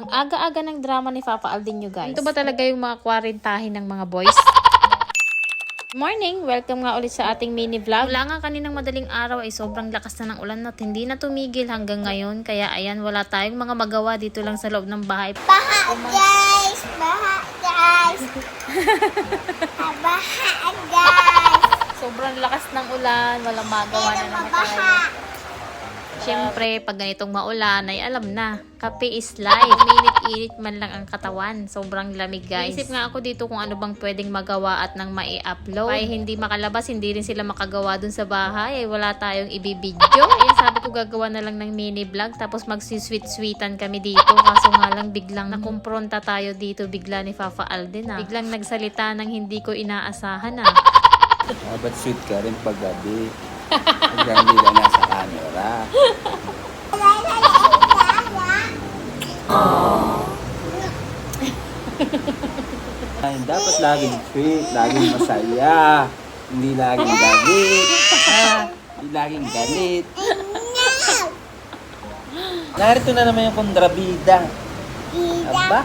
Aga-aga ng drama ni Papa Alden nyo guys. Ito ba talaga yung mga kwarintahin ng mga boys? Morning! Welcome nga ulit sa ating mini vlog. Wala nga kaninang madaling araw ay sobrang lakas na ng ulan at hindi na tumigil hanggang ngayon. Kaya ayan, wala tayong mga magawa dito lang sa loob ng bahay. Baha guys! Baha guys! Baha guys! Sobrang lakas ng ulan, walang magawa na naman tayo. Siyempre, pag ganitong maulan ay alam na, kape is life. Minit-init man lang ang katawan. Sobrang lamig guys. Isip nga ako dito kung ano bang pwedeng magawa at nang mai-upload. Ay hindi makalabas, hindi rin sila makagawa dun sa bahay. Ay wala tayong ibibidyo. Ay sabi ko gagawa na lang ng mini vlog tapos magsisweet-sweetan kami dito. Kaso nga lang biglang nakumpronta tayo dito bigla ni Papa Alden ah. Biglang nagsalita ng hindi ko inaasahan ah. Ba't sweet ka rin pag gabi? Hanggang hindi ka nasa camera. Ay, dapat laging sweet, laging masaya. Hindi laging galit. Hindi laging galit. Narito na naman yung kontrabida. Aba?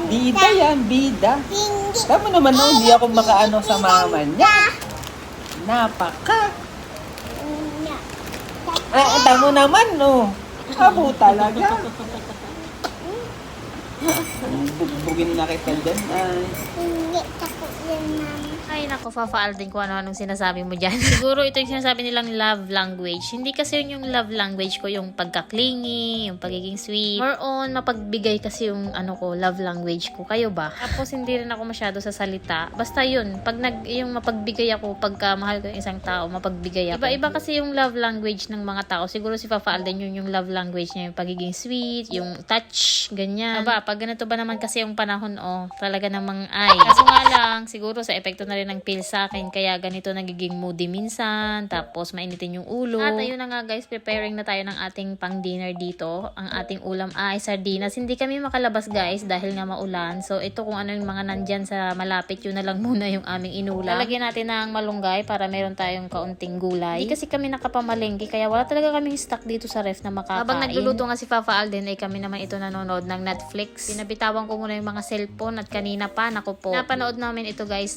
Bida yan, bida. Tama naman no, hindi ako makaano sa mama niya. Napaka. Tama naman no. Abo talaga. Bugbugin na kita dyan ay. Hindi takot yan, mama. Ay nako, Papa Alden, kung ano-anong sinasabi mo dyan. Siguro ito yung sinasabi nilang love language. Hindi kasi yun yung love language ko, yung pagka-clingy, yung pagiging sweet. More on, mapagbigay kasi yung ano ko, love language ko. Kayo ba? Tapos hindi rin ako masyado sa salita. Basta yun, pag yung mapagbigay ako, pagka mahal ko yung isang tao, mapagbigay ako. Iba-iba kasi yung love language ng mga tao. Siguro si Papa Alden yun yung love language niya, yung pagiging sweet, yung touch, ganyan. Aba, pag ganito ba naman kasi yung panahon, talaga namang ay. Kaso nga lang, siguro sa epekto na rin ng pill sa akin, kaya ganito nagiging moody minsan, tapos mainitin yung ulo. At ayun na nga guys, preparing na tayo ng ating pang dinner dito. Ang ating ulam ay sardinas. Hindi kami makalabas guys dahil nga maulan. So ito kung ano yung mga nandyan sa malapit, yun na lang muna yung aming inulam. Lalagyan natin ng malunggay para meron tayong kaunting gulay. Hindi kasi kami nakapamalengke, kaya wala talaga kaming stock dito sa ref na makakain. Habang nagluluto nga si Papa Alden ay kami naman ito nanonood ng Netflix. Pinabitawan ko muna yung mga cellphone at kanina pa, naku po. Napanood namin ito guys,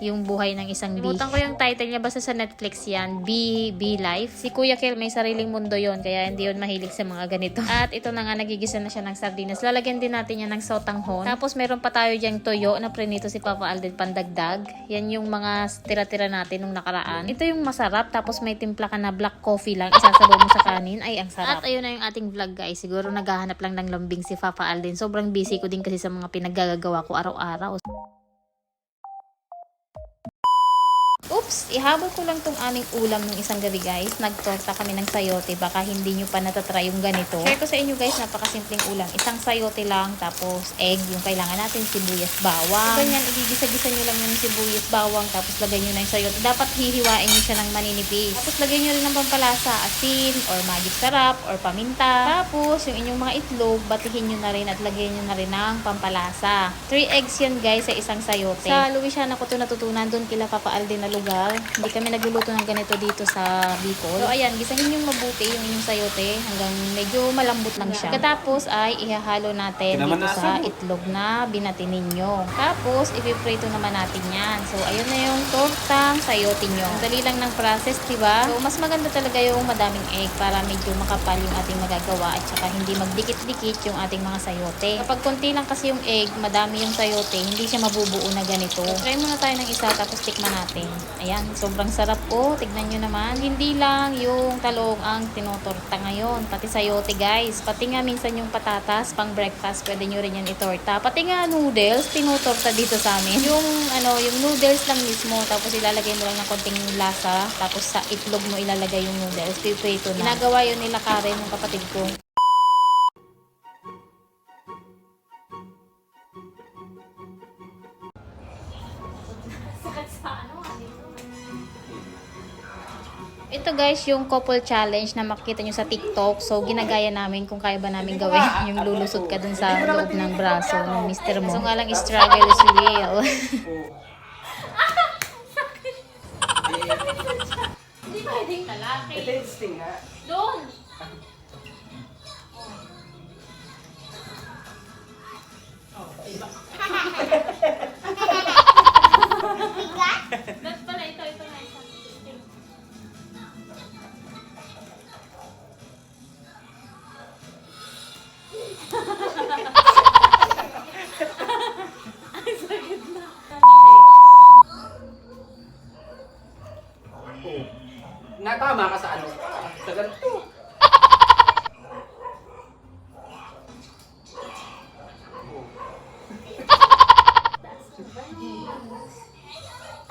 yung buhay ng isang bee. Limutan ko yung title niya, basta sa Netflix yan, Bee Life. Si Kuya Kel may sariling mundo yon, kaya hindi yun mahilig sa mga ganito. At ito na nga, nagigisa na siya ng sardinas. Lalagyan din natin yan ng sotanghon. Tapos meron pa tayo diyang toyo na prinito si Papa Alden pandagdag. Yan yung mga tira-tira natin nung nakaraan. Ito yung masarap, tapos may timpla ka na black coffee lang, isasabaw mo sa kanin. Ay, ang sarap. At ayun na yung ating vlog guys. Siguro naghahanap lang ng lambing si Papa Alden. Sobrang busy ko din kasi sa mga pinaggagawa ko araw-araw. Oops! Ihabol ko lang tong aming ulam ng isang gabi guys. Nagtorta kami ng sayote. Baka hindi nyo pa natatry yung ganito. Share ko sa inyo guys, napakasimpleng ulam. Isang sayote lang, tapos egg. Yung kailangan natin, sibuyas, bawang. Ganyan, igigisa-gisa nyo lang yung sibuyas, bawang. Tapos lagay nyo na yung sayote. Dapat hihiwain nyo siya ng maninipis. Tapos lagay nyo rin ng pampalasa, asin, or magic sarap, or paminta. Tapos yung inyong mga itlog, batihin nyo na rin at lagay nyo na rin ng pampalasa. 3 eggs yan guys sa isang sayote. Sa Louisiana ko ito natutunan doon kila Papa Alden na lugar. Hindi kami nagluluto ng ganito dito sa Bicol. So ayan, gisahin yung mabuti yung inyong sayote hanggang medyo malambot lang siya. Pagkatapos ay ihahalo natin dito sa itlog na binati ninyo. Tapos ipiprito naman natin yan. So ayun na yung tortang sayote nyo. Dali lang ng process, diba? So mas maganda talaga yung madaming egg para medyo makapal yung ating magagawa at saka hindi magdikit-dikit yung ating mga sayote. Kapag konti lang kasi yung egg, madami yung sayote, hindi siya mabubuo na ganito. So, try muna tayo ng isa tapos tikman natin. Ayan, sobrang sarap po. Tignan nyo naman. Hindi lang yung talong ang tinutorta ngayon. Pati sayote guys. Pati nga minsan yung patatas pang breakfast, pwede nyo rin yan itorta. Pati nga noodles, tinutorta dito sa amin. Yung noodles lang mismo. Tapos ilalagay mo lang ng konting lasa. Tapos sa itlog mo ilalagay yung noodles. Piprito na. Ginagawa yun nila Karen, yung kapatid ko. Ito guys, yung couple challenge na makikita nyo sa TikTok. So, ginagaya namin kung kaya ba namin gawin yung lulusot ka dun sa loob ng braso ng mister mo. So nga lang, struggle is real. Hindi pwedeng talaki. Testing ha? Doon! Oh. Natama ka sa ano? Sa ganito.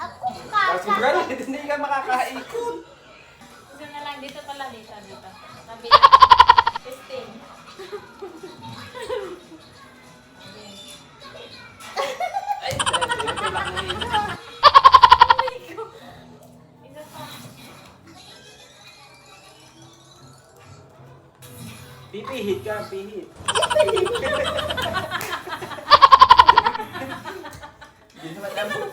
Ako Tapos kaka. sigurado, hindi ka makakaikot. Isa na lang, dito pala, dito. Tabi. Testing. Ay, ito lang na yun. Isa pa. Pipihit ka, pihit. Hindi naman alam.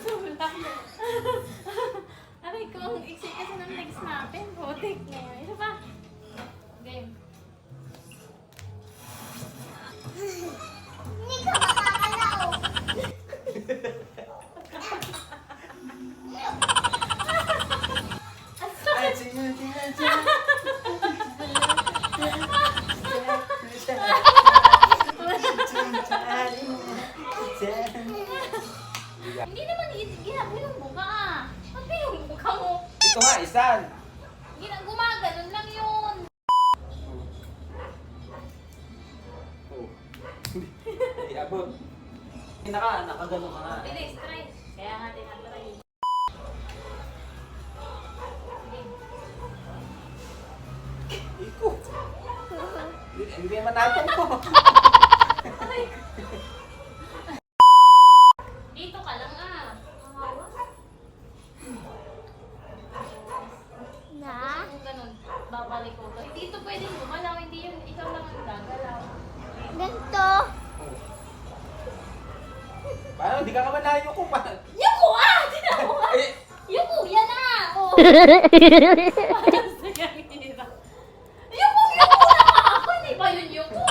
Aray ko, ang iksi kasi ng legs natin. Putik na yun. Isa pa. Game. Hindi ka makakalaw. Ay, sige, sige, sige. Hindi naman ginagawa yung mukha. Ano yung mukha mo? Ito nga, isan. Gumaganon lang yun. Oh. Hindi abot. Nakagano ka nga. Bilis, try. Kaya nga tinatry. Ikot. Hindi naman natin ko. Dito ka lang ah. Na? Kung ganun, babalik ko. Dito pwede gumalaw, hindi yun. Ikaw lang ang gagalaw. Ganito. Paano? Hindi ka naman layo ko pa. Yuko ah! Tinawa ko ah! Eh, Yuko, yan ah! Oh. Parang sayang hirap. Yuko na nga ako! Hindi ba yun yuko?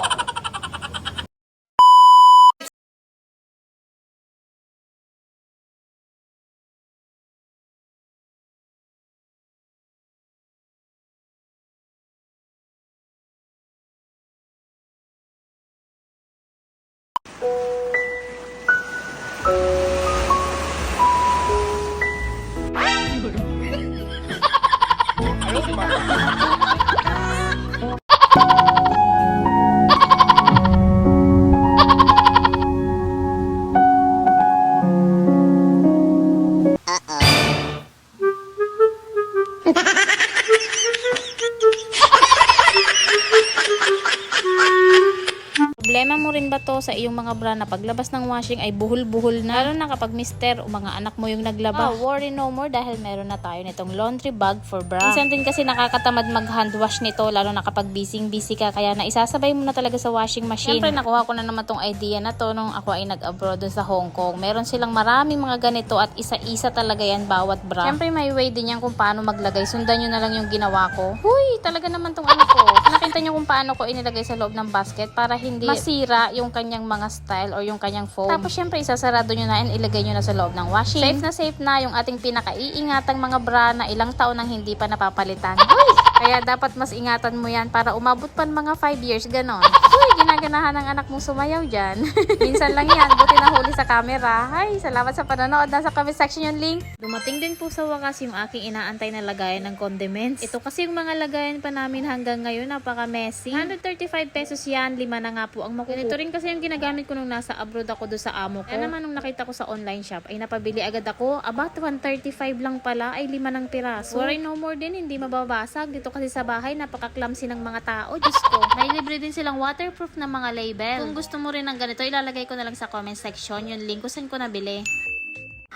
Problema mo rin ba to sa iyong mga bra na paglabas ng washing ay buhol-buhol na? Lalo na kapag mister o mga anak mo yung naglaba. Worry no more dahil meron na tayo nitong laundry bag for bra. Minsan din kasi nakakatamad mag hand wash nito lalo na kapag busy ka kaya naisasabay mo na talaga sa washing machine. Siyempre nakuha ko na naman tong idea na to nung ako ay nag-abroad dun sa Hong Kong. Meron silang maraming mga ganito at isa-isa talaga yan bawat bra. Siyempre may way din yan kung paano maglagay. Sundan nyo na lang yung ginawa ko. Huy, talaga naman tong ano ko. Nakita nyo kung paano ko inilagay sa loob ng basket para hindi masira yung kanyang mga style or yung kanyang foam. Tapos syempre isasarado nyo na and ilagay nyo na sa loob ng washing. Safe na yung ating pinakaiingatang mga bra na ilang taon nang hindi pa napapalitan. Uy! Kaya dapat mas ingatan mo yan para umabot pa mga 5 years ganon. Uy! Ginaganahan ng anak mong sumayaw dyan. Minsan lang yan. Buti na huli sa camera. Ay! Salamat sa panonood. Nasa comment section yung link. Dumating din po sa wakas yung aking inaantay na lagayan ng condiments. Ito kasi yung mga lagayan pa namin hanggang ngayon. Napaka-messy. 135 pesos yan. 5 na nga po ang makukuha. Ito rin kasi yung ginagamit ko nung nasa abroad ako doon sa amo ko. Kaya naman nung nakita ko sa online shop ay napabili agad ako. About 135 lang pala ay 5 ng piraso. Worry no more din. Hindi mababasag. Dito kasi sa bahay napaka-clumsy ng mga tao. Diyos ko. May libre din silang waterproof na mga label. Kung gusto mo rin ng ganito ilalagay ko na lang sa comment section yung link kung saan ko nabili.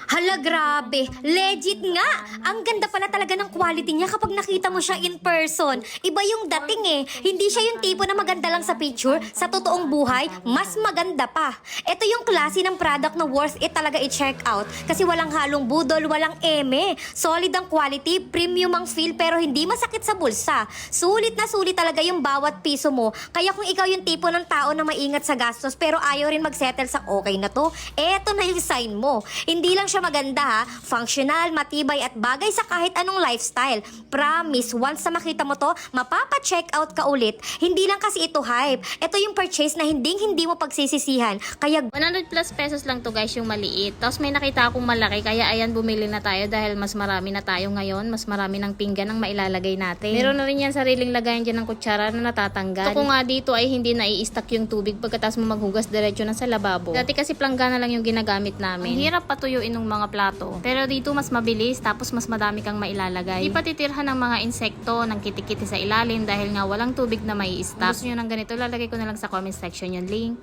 Hala, grabe. Legit nga. Ang ganda pala talaga ng quality niya kapag nakita mo siya in person. Iba yung dating eh. Hindi siya yung tipo na maganda lang sa picture. Sa totoong buhay, mas maganda pa. Ito yung klase ng product na worth it talaga i-check out. Kasi walang halong budol, walang eme. Solid ang quality, premium ang feel, pero hindi masakit sa bulsa. Sulit na sulit talaga yung bawat piso mo. Kaya kung ikaw yung tipo ng tao na maingat sa gastos pero ayaw rin magsettle sa okay na to, eto na yung sign mo. Hindi lang siya siya maganda ha. Functional, matibay at bagay sa kahit anong lifestyle. Promise, once na makita mo to, mapapa-check out ka ulit. Hindi lang kasi ito hype. Ito yung purchase na hindi mo pagsisisihan. Kaya 100 plus pesos lang to guys yung maliit. Tapos may nakita akong malaki kaya ayan bumili na tayo dahil mas marami na tayo ngayon. Mas marami ng pinggan ang mailalagay natin. Meron na rin yan sariling lagayan dyan ng kutsara na natatanggal. Gusto ko nga dito ay hindi na i-stack yung tubig pagkatapos mo maghugas diretso na sa lababo. Dati kasi planggana lang yung ginagamit namin. Ang hirap patuyuin ng mga plato. Pero dito mas mabilis tapos mas madami kang mailalagay. Di pa titirhan ng mga insekto, ng kitikiti sa ilalim dahil nga walang tubig na may i-stack. Kung gusto nyo ng ganito, lalagay ko na lang sa comment section yung link.